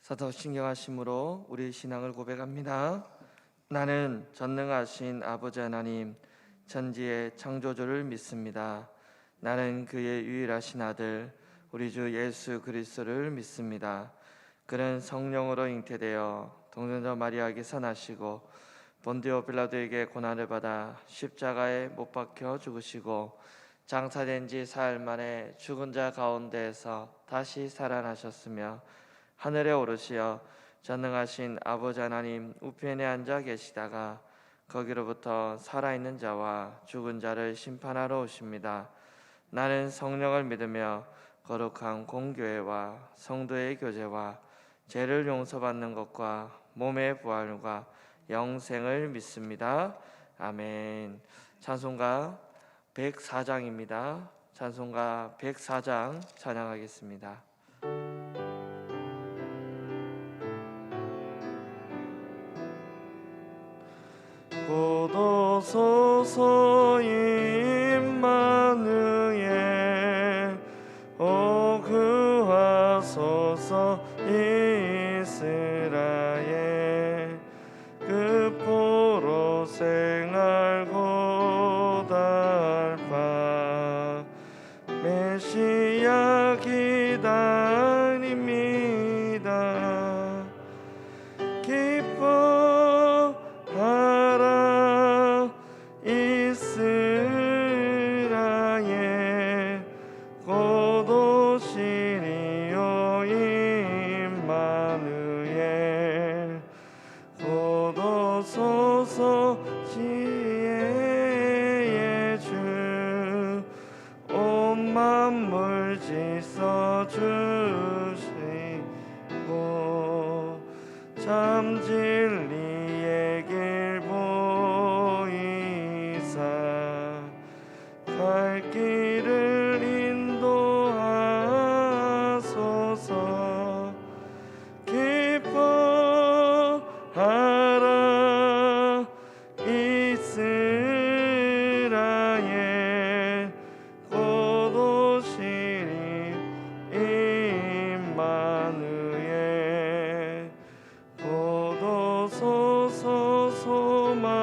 사도신경하심으로 우리 신앙을 고백합니다. 나는 전능하신 아버지 하나님 천지의 창조주를 믿습니다. 나는 그의 유일하신 아들 우리 주 예수 그리스도를 믿습니다. 그는 성령으로 잉태되어 동정녀 마리아에게서 나시고 본디오 빌라도에게 고난을 받아 십자가에 못 박혀 죽으시고 장사된 지 사흘 만에 죽은 자 가운데에서 다시 살아나셨으며 하늘에 오르시어 전능하신 아버지 하나님 우편에 앉아 계시다가 거기로부터 살아있는 자와 죽은 자를 심판하러 오십니다. 나는 성령을 믿으며 거룩한 공교회와 성도의 교제와 죄를 용서받는 것과 몸의 부활과 영생을 믿습니다. 아멘. 찬송가 104장입니다. 찬송가 104장 찬양하겠습니다. 고도소서 임마누엘 그하소서 이스라엘 그 포로 생활 고달파 메시아 기다립니다. 기뻐하라 이스라엘 곧 오시리요 임마누엘 곧 오소서 지혜의 주 온 만물 지서 주시고 참 진리의 길 보이사 갈 길을 인도하소서. 기뻐하라 이스라엘 곧 오시리 임마누엘 곧 오소서 소망의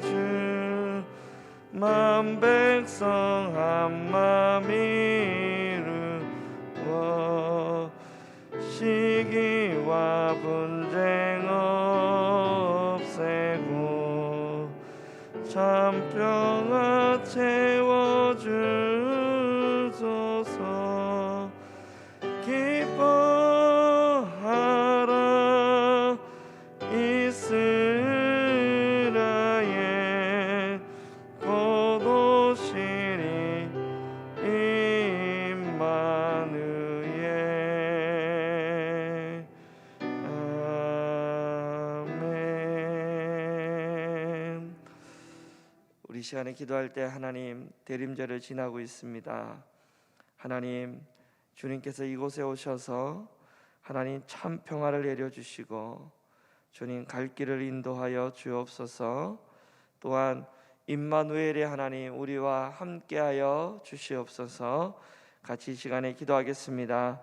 주 만 백성 한마음 이루어 시기와 분쟁 없애고 참 평화 채워주소서. 기뻐하라 이스라엘 곧 오시리 임마누엘. 아멘. 우리 시간에 기도할 때 하나님 대림절을 지나고 있습니다. 하나님 주님께서 이곳에 오셔서 하나님 참 평화를 내려주시고 주님 갈 길을 인도하여 주옵소서. 또한 임마누엘의 하나님 우리와 함께하여 주시옵소서. 같이 이 시간에 기도하겠습니다.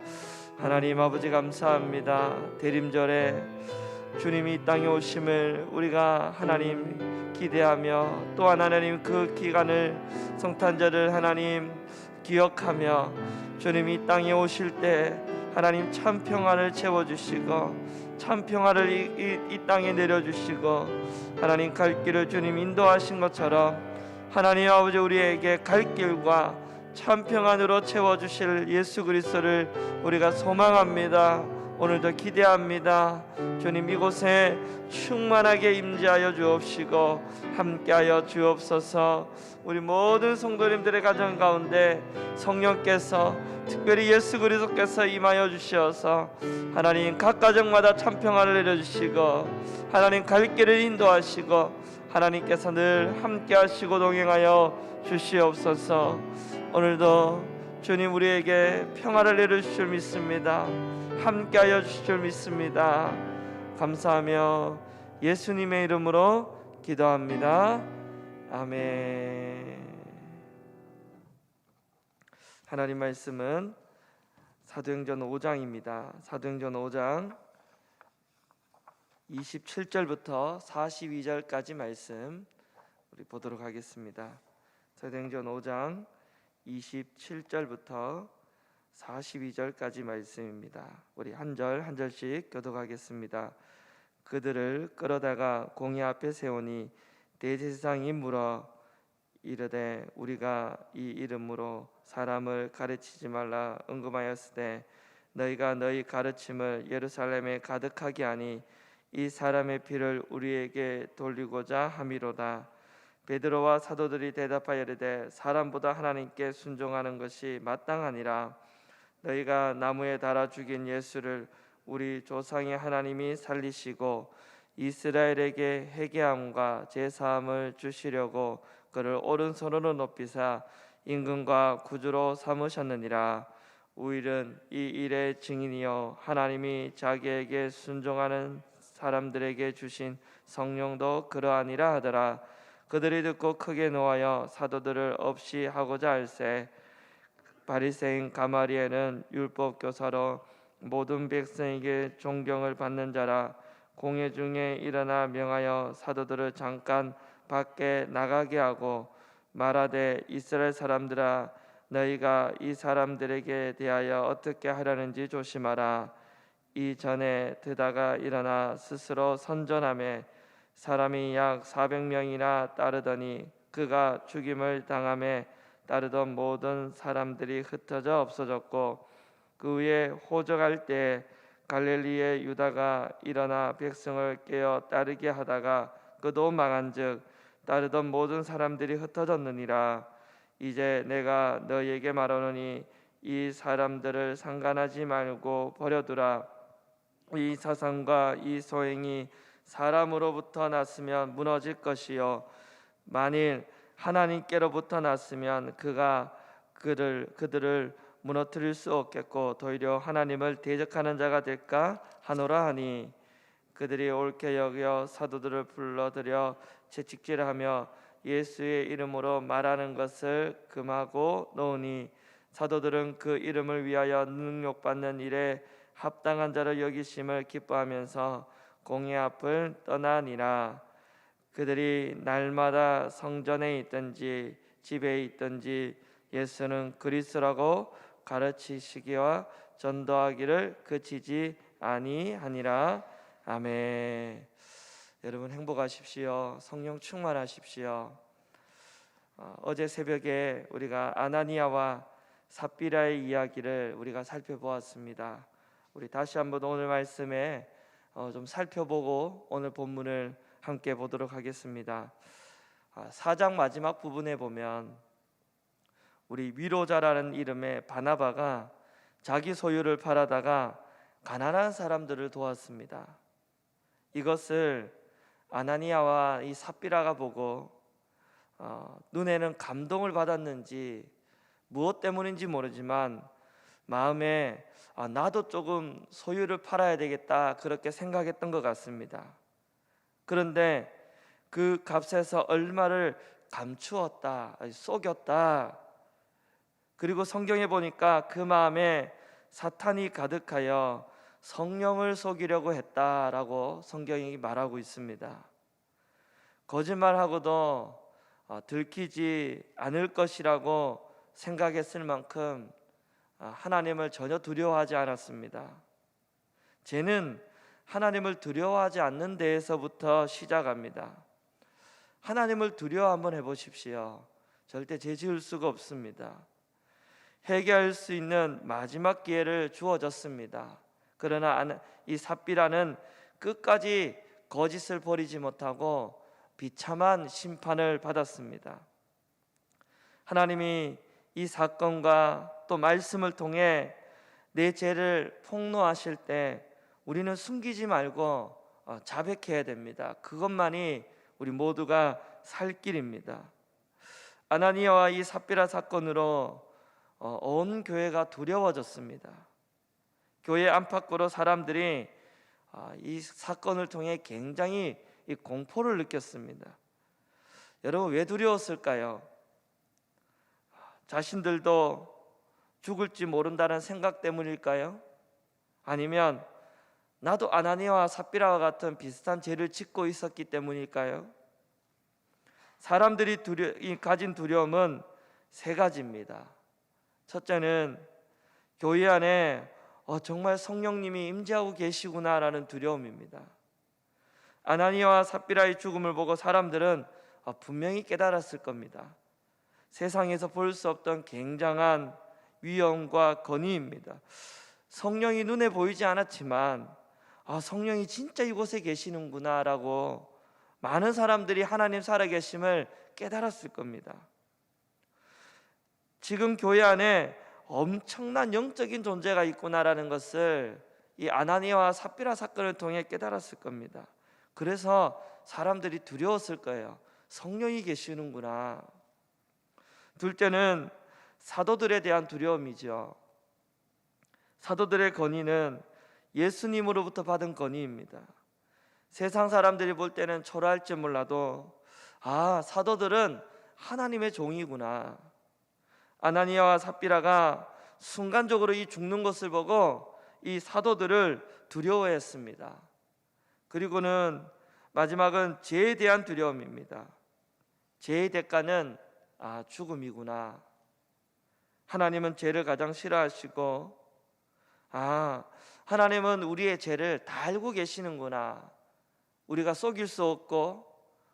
하나님 아버지 감사합니다. 대림절에 주님이 이 땅에 오심을 우리가 하나님 기대하며 또한 하나님 그 기간을 성탄절을 하나님 기억하며 주님이 이 땅에 오실 때 하나님 참 평화를 채워주시고 참 평화를 이 땅에 내려주시고 하나님 갈 길을 주님 인도하신 것처럼 하나님 아버지 우리에게 갈 길과 참 평안으로 채워주실 예수 그리스도를 우리가 소망합니다. 오늘도 기대합니다. 주님 이곳에 충만하게 임재하여 주옵시고 함께하여 주옵소서. 우리 모든 성도님들의 가정 가운데 성령께서 특별히 예수 그리스도께서 임하여 주시어서 하나님 각 가정마다 참 평안을 내려주시고 하나님 갈 길을 인도하시고 하나님께서 늘 함께하시고 동행하여 주시옵소서. 오늘도 주님 우리에게 평화를 내려주실 줄 믿습니다. 함께하여 주실 줄 믿습니다. 감사하며 예수님의 이름으로 기도합니다. 아멘. 하나님 말씀은 사도행전 5장입니다. 사도행전 5장 27절부터 42절까지 말씀 우리 보도록 하겠습니다. 사도행전 5장 27절부터 42절까지 말씀입니다. 우리 한 절 한 절씩 교독하겠습니다. 그들을 끌어다가 공회 앞에 세우니 대제사장이 물어 이르되 우리가 이 이름으로 사람을 가르치지 말라 언급하였으되 너희가 너희 가르침을 예루살렘에 가득하게 하니 이 사람의 피를 우리에게 돌리고자 함이로다. 베드로와 사도들이 대답하여 이르되 사람보다 하나님께 순종하는 것이 마땅하니라. 너희가 나무에 달아 죽인 예수를 우리 조상의 하나님이 살리시고 이스라엘에게 회개함과 제사함을 주시려고 그를 오른손으로 높이사 임금과 구주로 삼으셨느니라. 우리는 이 일의 증인이요 하나님이 자기에게 순종하는 사람들에게 주신 성령도 그러하니라 하더라. 그들이 듣고 크게 노하여 사도들을 없이 하고자 할세. 바리새인 가마리엘은 율법 교사로 모든 백성에게 존경을 받는 자라. 공회 중에 일어나 명하여 사도들을 잠깐 밖에 나가게 하고 말하되 이스라엘 사람들아 너희가 이 사람들에게 대하여 어떻게 하려는지 조심하라. 이전에 드다가 일어나 스스로 선전하며 사람이 약 400명이나 따르더니 그가 죽임을 당함에 따르던 모든 사람들이 흩어져 없어졌고 그 후에 호적할 때 갈릴리의 유다가 일어나 백성을 깨어 따르게 하다가 그도 망한즉 따르던 모든 사람들이 흩어졌느니라. 이제 내가 너희에게 말하노니 이 사람들을 상관하지 말고 버려두라. 이 사상과 이 소행이 사람으로부터 났으면 무너질 것이요 만일 하나님께로부터 났으면 그가 그들을 무너뜨릴 수 없겠고 도리어 하나님을 대적하는 자가 될까 하노라 하니 그들이 옳게 여겨 사도들을 불러들여 채찍질하며 예수의 이름으로 말하는 것을 금하고 놓으니 사도들은 그 이름을 위하여 능욕받는 일에 합당한 자를 여기심을 기뻐하면서 공회 앞을 떠나니라. 그들이 날마다 성전에 있든지 집에 있든지 예수는 그리스도라고 가르치시기와 전도하기를 그치지 아니하니라. 아멘. 여러분 행복하십시오. 성령 충만하십시오. 어제 새벽에 우리가 아나니아와 삽비라의 이야기를 우리가 살펴보았습니다. 우리 다시 한번 오늘 말씀에 좀 살펴보고 오늘 본문을 함께 보도록 하겠습니다. 4장 마지막 부분에 보면 우리 위로자라는 이름의 바나바가 자기 소유를 팔아다가 가난한 사람들을 도왔습니다. 이것을 아나니아와 이 삽비라가 보고 눈에는 감동을 받았는지 무엇 때문인지 모르지만 마음에 나도 조금 소유를 팔아야 되겠다 그렇게 생각했던 것 같습니다. 그런데 그 값에서 얼마를 감추었다, 속였다. 그리고 성경에 보니까 그 마음에 사탄이 가득하여 성령을 속이려고 했다라고 성경이 말하고 있습니다. 거짓말하고도 들키지 않을 것이라고 생각했을 만큼 하나님을 전혀 두려워하지 않았습니다. 죄는 하나님을 두려워하지 않는 데에서부터 시작합니다. 하나님을 두려워 한번 해보십시오. 절대 죄 지을 수가 없습니다. 회개할 수 있는 마지막 기회를 주어졌습니다. 그러나 이 삽비라는 끝까지 거짓을 버리지 못하고 비참한 심판을 받았습니다. 하나님이 이 사건과 또 말씀을 통해 내 죄를 폭로하실 때 우리는 숨기지 말고 자백해야 됩니다. 그것만이 우리 모두가 살 길입니다. 아나니아와 이 삽비라 사건으로 온 교회가 두려워졌습니다. 교회 안팎으로 사람들이 이 사건을 통해 굉장히 이 공포를 느꼈습니다. 여러분 왜 두려웠을까요? 자신들도 죽을지 모른다는 생각 때문일까요? 아니면 나도 아나니아와 삽비라와 같은 비슷한 죄를 짓고 있었기 때문일까요? 사람들이 가진 두려움은 세 가지입니다. 첫째는 교회 안에 정말 성령님이 임재하고 계시구나라는 두려움입니다. 아나니아와 삽비라의 죽음을 보고 사람들은 분명히 깨달았을 겁니다. 세상에서 볼 수 없던 굉장한 위엄과 권위입니다. 성령이 눈에 보이지 않았지만 성령이 진짜 이곳에 계시는구나라고 많은 사람들이 하나님 살아계심을 깨달았을 겁니다. 지금 교회 안에 엄청난 영적인 존재가 있구나라는 것을 이 아나니아와 삽비라 사건을 통해 깨달았을 겁니다. 그래서 사람들이 두려웠을 거예요. 성령이 계시는구나. 둘째는 사도들에 대한 두려움이죠. 사도들의 권위는 예수님으로부터 받은 권위입니다. 세상 사람들이 볼 때는 초라할지 몰라도 사도들은 하나님의 종이구나. 아나니아와 삽비라가 순간적으로 이 죽는 것을 보고 이 사도들을 두려워했습니다. 그리고는 마지막은 죄에 대한 두려움입니다. 죄의 대가는 죽음이구나. 하나님은 죄를 가장 싫어하시고 하나님은 우리의 죄를 다 알고 계시는구나. 우리가 속일 수 없고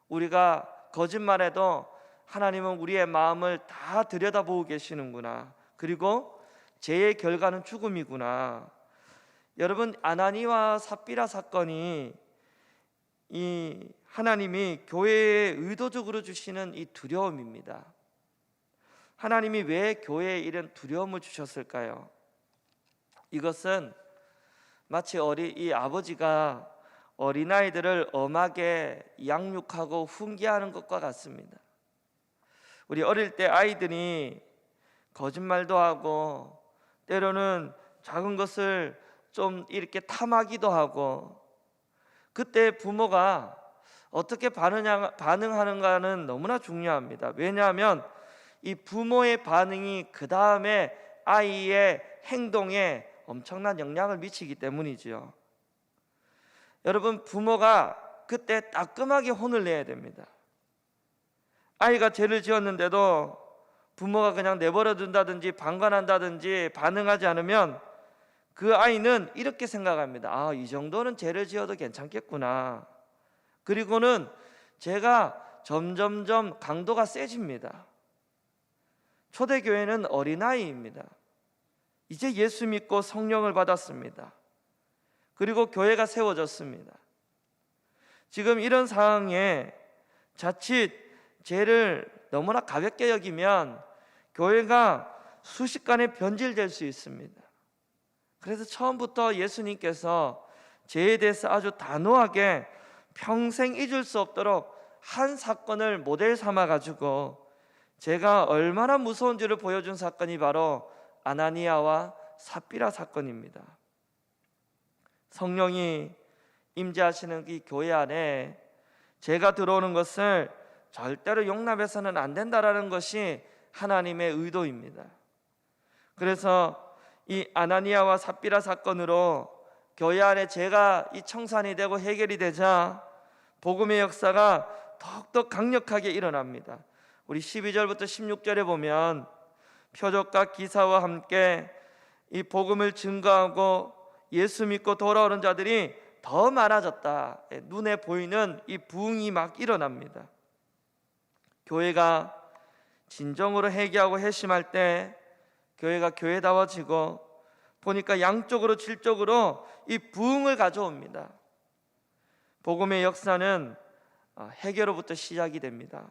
우리가 거짓말해도 하나님은 우리의 마음을 다 들여다보고 계시는구나. 그리고 죄의 결과는 죽음이구나. 여러분, 아나니아와 삽비라 사건이 이 하나님이 교회에 의도적으로 주시는 이 두려움입니다. 하나님이 왜 교회에 이런 두려움을 주셨을까요? 이것은 마치 이 아버지가 어린아이들을 엄하게 양육하고 훈계하는 것과 같습니다. 우리 어릴 때 아이들이 거짓말도 하고 때로는 작은 것을 좀 이렇게 탐하기도 하고, 그때 부모가 어떻게 반응하는가는 너무나 중요합니다. 왜냐하면 이 부모의 반응이 그 다음에 아이의 행동에 엄청난 영향을 미치기 때문이지요. 여러분, 부모가 그때 따끔하게 혼을 내야 됩니다. 아이가 죄를 지었는데도 부모가 그냥 내버려 둔다든지 방관한다든지 반응하지 않으면 그 아이는 이렇게 생각합니다. 이 정도는 죄를 지어도 괜찮겠구나. 그리고는 죄가 점점점 강도가 세집니다. 초대교회는 어린아이입니다. 이제 예수 믿고 성령을 받았습니다. 그리고 교회가 세워졌습니다. 지금 이런 상황에 자칫 죄를 너무나 가볍게 여기면 교회가 순식간에 변질될 수 있습니다. 그래서 처음부터 예수님께서 죄에 대해서 아주 단호하게 평생 잊을 수 없도록 한 사건을 모델 삼아 가지고 죄가 얼마나 무서운지를 보여준 사건이 바로 아나니아와 삽비라 사건입니다. 성령이 임재하시는 이 교회 안에 죄가 들어오는 것을 절대로 용납해서는 안 된다라는 것이 하나님의 의도입니다. 그래서 이 아나니아와 삽비라 사건으로 교회 안에 죄가 이 청산이 되고 해결이 되자 복음의 역사가 더욱더 강력하게 일어납니다. 우리 12절부터 16절에 보면 표적과 기사와 함께 이 복음을 증거하고 예수 믿고 돌아오는 자들이 더 많아졌다. 눈에 보이는 이 부흥이 막 일어납니다. 교회가 진정으로 회개하고 회심할 때 교회가 교회다워지고 보니까 양쪽으로 질적으로 이 부흥을 가져옵니다. 복음의 역사는 회개로부터 시작이 됩니다.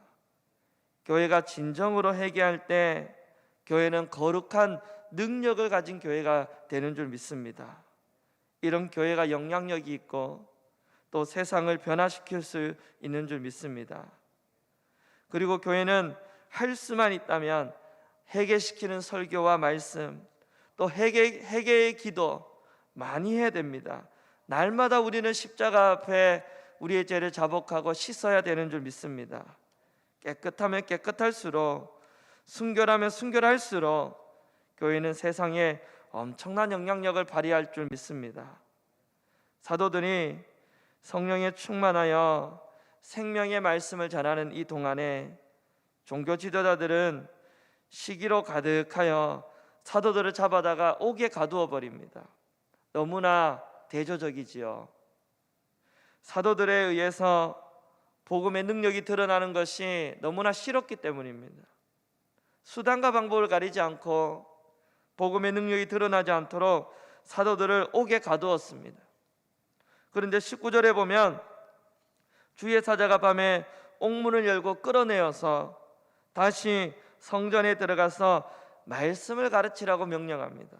교회가 진정으로 회개할 때 교회는 거룩한 능력을 가진 교회가 되는 줄 믿습니다. 이런 교회가 영향력이 있고 또 세상을 변화시킬 수 있는 줄 믿습니다. 그리고 교회는 할 수만 있다면 회개시키는 설교와 말씀, 또 회개의 기도 많이 해야 됩니다. 날마다 우리는 십자가 앞에 우리의 죄를 자복하고 씻어야 되는 줄 믿습니다. 깨끗하면 깨끗할수록, 순결하면 순결할수록 교회는 세상에 엄청난 영향력을 발휘할 줄 믿습니다. 사도들이 성령에 충만하여 생명의 말씀을 전하는 이 동안에 종교 지도자들은 시기로 가득하여 사도들을 잡아다가 옥에 가두어 버립니다. 너무나 대조적이지요. 사도들에 의해서 복음의 능력이 드러나는 것이 너무나 싫었기 때문입니다. 수단과 방법을 가리지 않고 복음의 능력이 드러나지 않도록 사도들을 옥에 가두었습니다. 그런데 19절에 보면 주의 사자가 밤에 옥문을 열고 끌어내어서 다시 성전에 들어가서 말씀을 가르치라고 명령합니다.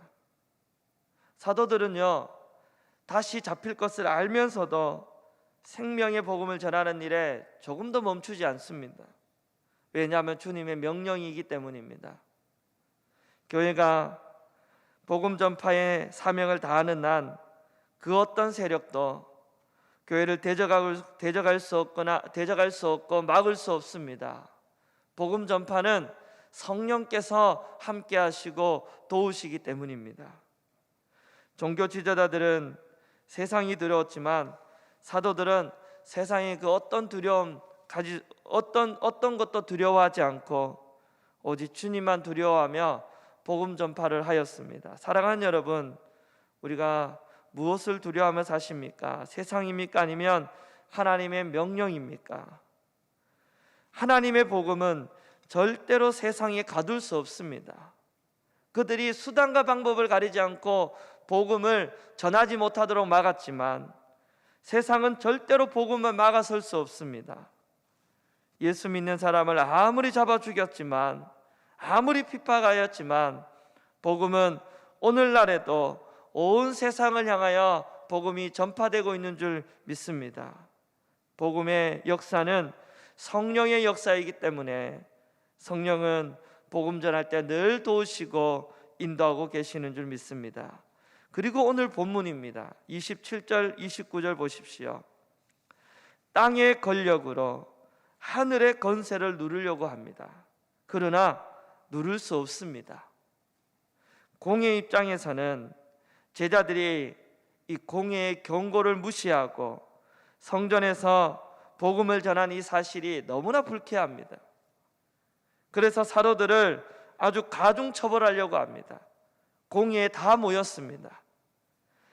사도들은요, 다시 잡힐 것을 알면서도 생명의 복음을 전하는 일에 조금도 멈추지 않습니다. 왜냐하면 주님의 명령이기 때문입니다. 교회가 복음 전파의 사명을 다하는 한 그 어떤 세력도 교회를 대적할 수 없고 막을 수 없습니다. 복음 전파는 성령께서 함께 하시고 도우시기 때문입니다. 종교 지도자들은 세상이 두려웠지만 사도들은 세상의 그 어떤 두려움 어떤 것도 두려워하지 않고 오직 주님만 두려워하며 복음 전파를 하였습니다. 사랑하는 여러분, 우리가 무엇을 두려워하며 사십니까? 세상입니까? 아니면 하나님의 명령입니까? 하나님의 복음은 절대로 세상에 가둘 수 없습니다. 그들이 수단과 방법을 가리지 않고 복음을 전하지 못하도록 막았지만 세상은 절대로 복음을 막아설 수 없습니다. 예수 믿는 사람을 아무리 잡아 죽였지만, 아무리 핍박하였지만 복음은 오늘날에도 온 세상을 향하여 복음이 전파되고 있는 줄 믿습니다. 복음의 역사는 성령의 역사이기 때문에 성령은 복음 전할 때 늘 도우시고 인도하고 계시는 줄 믿습니다. 그리고 오늘 본문입니다. 27절 29절 보십시오. 땅의 권력으로 하늘의 권세를 누르려고 합니다. 그러나 누를 수 없습니다. 공의 입장에서는 제자들이 이 공의의 경고를 무시하고 성전에서 복음을 전한 이 사실이 너무나 불쾌합니다. 그래서 사도들을 아주 가중 처벌하려고 합니다. 공의에 다 모였습니다.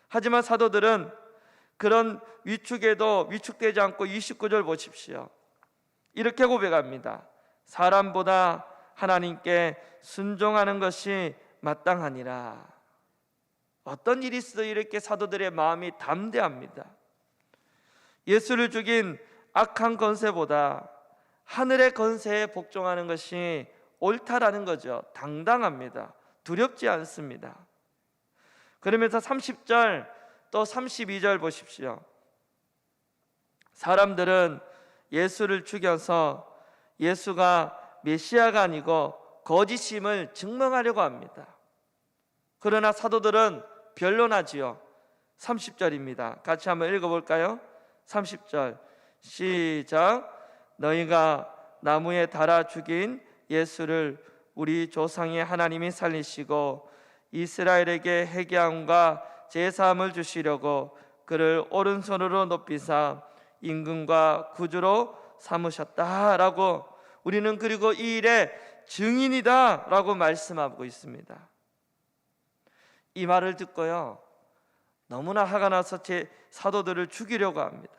하지만 사도들은 그런 위축에도 위축되지 않고 29절 보십시오. 이렇게 고백합니다. 사람보다 하나님께 순종하는 것이 마땅하니라. 어떤 일이 있어도 이렇게 사도들의 마음이 담대합니다. 예수를 죽인 악한 권세보다 하늘의 권세에 복종하는 것이 옳다라는 거죠. 당당합니다. 두렵지 않습니다. 그러면서 30절 또 32절 보십시오. 사람들은 예수를 죽여서 예수가 메시아가 아니고 거짓임을 증명하려고 합니다. 그러나 사도들은 변론하지요. 30절입니다. 같이 한번 읽어볼까요? 30절 시작. 너희가 나무에 달아 죽인 예수를 우리 조상의 하나님이 살리시고 이스라엘에게 회개함과 제사함을 주시려고 그를 오른손으로 높이사 임금과 구주로 삼으셨다라고 우리는 그리고 이 일의 증인이다라고 말씀하고 있습니다. 이 말을 듣고요, 너무나 화가 나서 제 사도들을 죽이려고 합니다.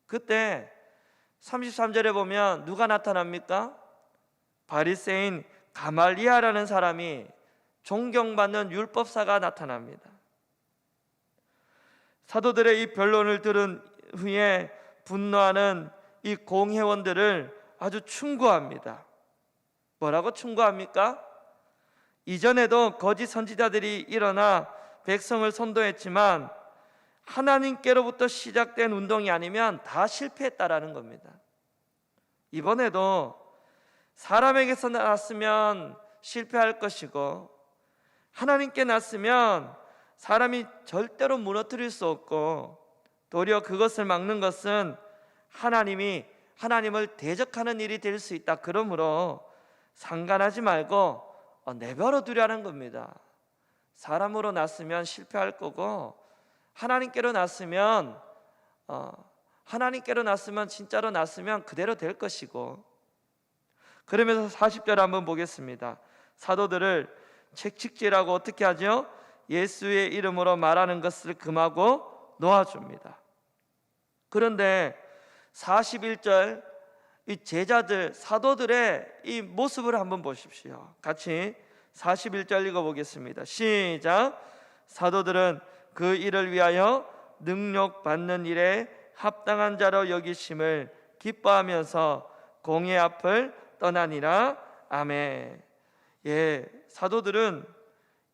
그때 33절에 보면 누가 나타납니까? 바리새인 가말리아라는 사람이 존경받는 율법사가 나타납니다. 사도들의 이 변론을 들은 후에 분노하는 이 공회원들을 아주 충고합니다. 뭐라고 충고합니까? 이전에도 거짓 선지자들이 일어나 백성을 선동했지만 하나님께로부터 시작된 운동이 아니면 다 실패했다라는 겁니다. 이번에도 사람에게서 났으면 실패할 것이고 하나님께 났으면 사람이 절대로 무너뜨릴 수 없고 도리어 그것을 막는 것은 하나님을 대적하는 일이 될 수 있다. 그러므로 상관하지 말고 내버려 두려는 겁니다. 사람으로 났으면 실패할 거고, 하나님께로 났으면 진짜로 났으면 그대로 될 것이고. 그러면서 40절 한번 보겠습니다. 사도들을 책찍질하고 어떻게 하죠? 예수의 이름으로 말하는 것을 금하고 놓아줍니다. 그런데 41절 이 제자들, 사도들의 이 모습을 한번 보십시오. 같이 41절 읽어보겠습니다. 시작. 사도들은 그 일을 위하여 능력 받는 일에 합당한 자로 여기심을 기뻐하면서 공회 앞을 떠나니라. 아멘. 사도들은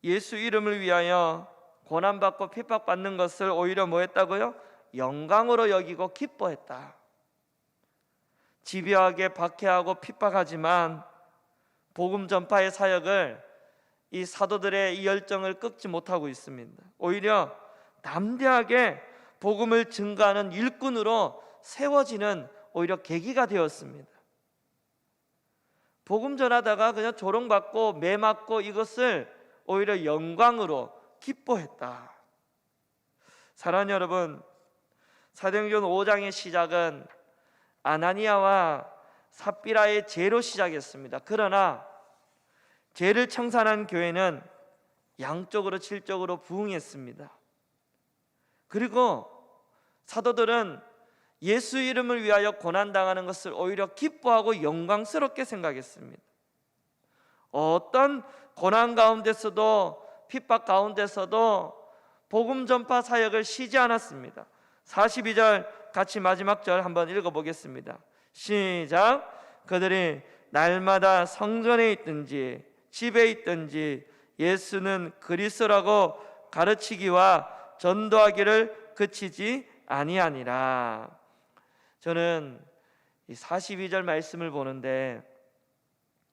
예수 이름을 위하여 고난받고 핍박받는 것을 오히려 뭐 했다고요? 영광으로 여기고 기뻐했다. 집요하게 박해하고 핍박하지만 복음 전파의 사역을 이 사도들의 이 열정을 꺾지 못하고 있습니다. 오히려 담대하게 복음을 증거하는 일꾼으로 세워지는 오히려 계기가 되었습니다. 복음 전하다가 그냥 조롱받고 매맞고 이것을 오히려 영광으로 기뻐했다. 사랑하는 여러분, 사도행전 5장의 시작은 아나니아와 삽비라의 죄로 시작했습니다. 그러나 죄를 청산한 교회는 양쪽으로 질적으로 부응했습니다. 그리고 사도들은 예수 이름을 위하여 고난당하는 것을 오히려 기뻐하고 영광스럽게 생각했습니다. 어떤 고난 가운데서도 핍박 가운데서도 복음 전파 사역을 쉬지 않았습니다. 42절 같이 마지막 절 한번 읽어보겠습니다. 시작. 그들이 날마다 성전에 있든지 집에 있든지 예수는 그리스도라고 가르치기와 전도하기를 그치지 아니하니라. 저는 이 42절 말씀을 보는데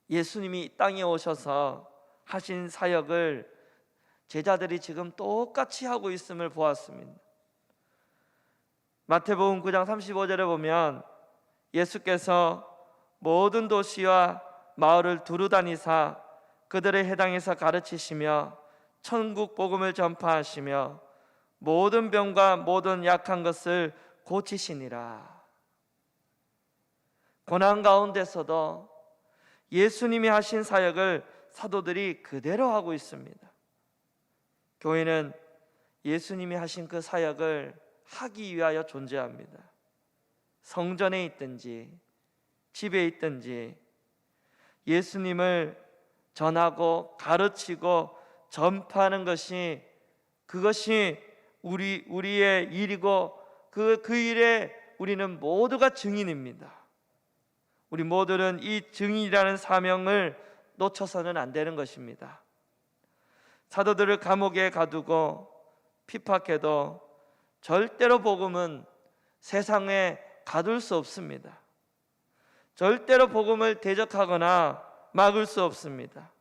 예수님이 이 땅에 오셔서 하신 사역을 제자들이 지금 똑같이 하고 있음을 보았습니다. 마태복음 9장 35절에 보면 예수께서 모든 도시와 마을을 두루다니사 그들의 해당에서 가르치시며 천국 복음을 전파하시며 모든 병과 모든 약한 것을 고치시니라. 고난 가운데서도 예수님이 하신 사역을 사도들이 그대로 하고 있습니다. 교회는 예수님이 하신 그 사역을 하기 위하여 존재합니다. 성전에 있든지 집에 있든지 예수님을 전하고 가르치고 전파하는 것이 그것이 우리의 일이고 그 일에 우리는 모두가 증인입니다. 우리 모두는 이 증인이라는 사명을 놓쳐서는 안 되는 것입니다. 사도들을 감옥에 가두고 핍박해도 절대로 복음은 세상에 가둘 수 없습니다. 절대로 복음을 대적하거나 막을 수 없습니다.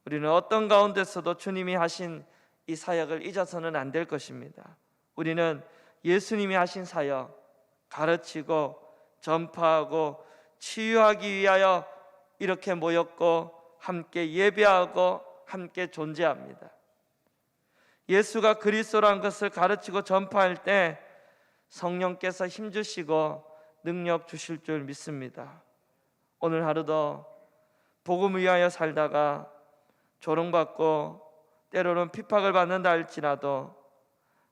우리는 어떤 가운데서도 주님이 하신 이 사역을 잊어서는 안 될 것입니다. 우리는 예수님이 하신 사역, 가르치고 전파하고 치유하기 위하여 이렇게 모였고 함께 예배하고 함께 존재합니다. 예수가 그리스도라는 것을 가르치고 전파할 때 성령께서 힘주시고 능력 주실 줄 믿습니다. 오늘 하루도 복음을 위하여 살다가 조롱받고 때로는 핍박을 받는다 할지라도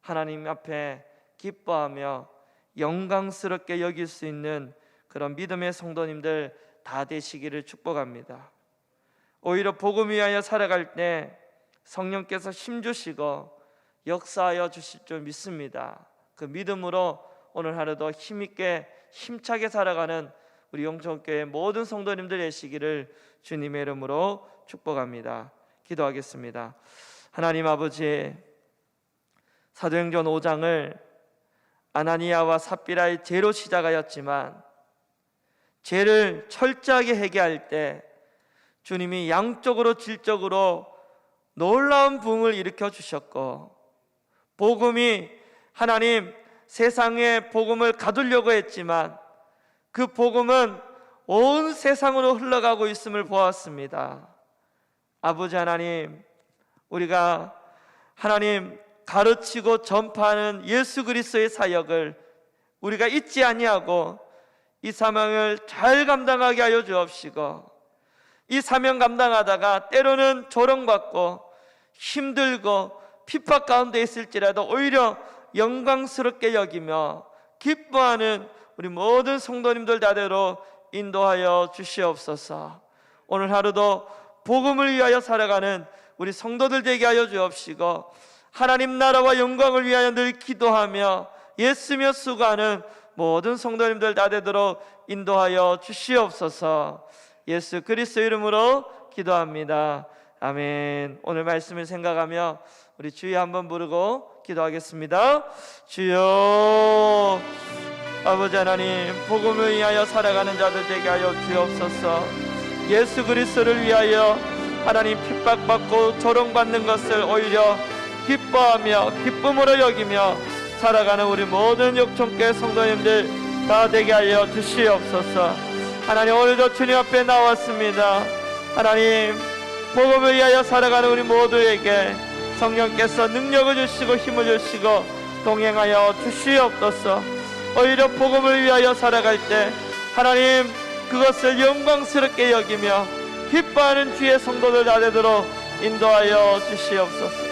하나님 앞에 기뻐하며 영광스럽게 여길 수 있는 그런 믿음의 성도님들 다 되시기를 축복합니다. 오히려 복음 위하여 살아갈 때 성령께서 힘주시고 역사하여 주실 줄 믿습니다. 그 믿음으로 오늘 하루도 힘있게 힘차게 살아가는 우리 영천교회 모든 성도님들 되시기를 주님의 이름으로 축복합니다. 기도하겠습니다. 하나님 아버지, 사도행전 5장을 아나니아와 삽비라의 죄로 시작하였지만 죄를 철저하게 회개할 때 주님이 양쪽으로 질적으로 놀라운 부흥을 일으켜 주셨고, 복음이 하나님 세상에 복음을 가두려고 했지만 그 복음은 온 세상으로 흘러가고 있음을 보았습니다. 아버지 하나님, 우리가 하나님 가르치고 전파하는 예수 그리스도의 사역을 우리가 잊지 아니하고 이 사명을 잘 감당하게 하여 주옵시고, 이 사명 감당하다가 때로는 조롱받고 힘들고 핍박 가운데 있을지라도 오히려 영광스럽게 여기며 기뻐하는 우리 모든 성도님들 다대로 인도하여 주시옵소서. 오늘 하루도 복음을 위하여 살아가는 우리 성도들 되게 하여 주옵시고, 하나님 나라와 영광을 위하여 늘 기도하며 예수며 수고하는 모든 성도님들 다되도록 인도하여 주시옵소서. 예수 그리스도 이름으로 기도합니다. 아멘. 오늘 말씀을 생각하며 우리 주여 한번 부르고 기도하겠습니다. 주여, 아버지 하나님, 복음을 위하여 살아가는 자들 되게 하여 주옵소서. 예수 그리스도를 위하여 하나님 핍박받고 조롱받는 것을 오히려 기뻐하며 기쁨으로 여기며 살아가는 우리 모든 역총교회 성도님들 다 되게 하여 주시옵소서. 하나님, 오늘도 주님 앞에 나왔습니다. 하나님, 복음을 위하여 살아가는 우리 모두에게 성령께서 능력을 주시고 힘을 주시고 동행하여 주시옵소서. 오히려 복음을 위하여 살아갈 때 하나님 그것을 영광스럽게 여기며 기뻐하는 주의 성도들 다 되도록 인도하여 주시옵소서.